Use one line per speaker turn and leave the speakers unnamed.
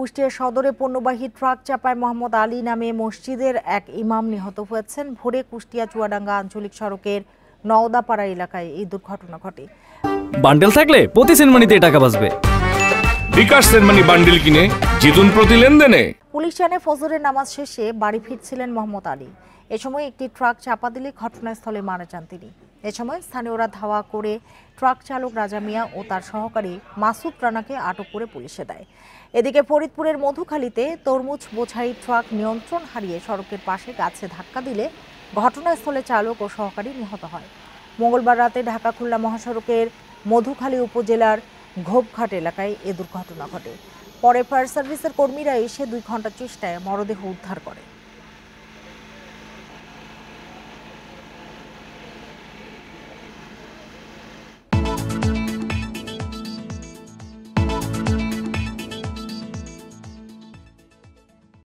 কুষ্টিয়া সদরে পণ্যবাহী ট্রাক চাপায় মোহাম্মদ আলী নামে মসজিদের এক ইমাম নিহত হয়েছেন। ভোরে কুষ্টিয়া চুয়াডাঙ্গা আঞ্চলিক সড়কের নওদাপাড়া এলাকায় এই দুর্ঘটনা ঘটে।
বান্ডেল থাকলে প্রতি সেনমানিতে টাকা বাঁচবে।
বিকাশ সেনমানি বান্ডেল কিনে জিতুন প্রতি লেনদেনে।
পুলিশ জানে ফজরের নামাজ শেষে বাড়ি ফিরছিলেন মোহাম্মদ আলী। এ সময় একটি ট্রাক চাপা দিলে ঘটনাস্থলে মারা যান তিনি। এ সময় স্থানীয়রা ধাওয়া করে ট্রাক চালক রাজা মিয়া ও তার সহকারী মাসুদ রানাকে আটক করে পুলিশে দেয়। এদিকে ফরিদপুরের মধুখালীতে তরমুজ বোঝাই ট্রাক নিয়ন্ত্রণ হারিয়ে সড়কের পাশে গাছে ধাক্কা দিলে ঘটনাস্থলে চালক ও সহকারী নিহত হয়। মঙ্গলবার রাতে ঢাকা খুলনা মহাসড়কের মধুখালী উপজেলার ঘোপঘাট এলাকায় এ দুর্ঘটনা ঘটে। পরে ফায়ার সার্ভিসের কর্মীরা এসে 2 ঘন্টা চেষ্টায় মরদেহ উদ্ধার করে।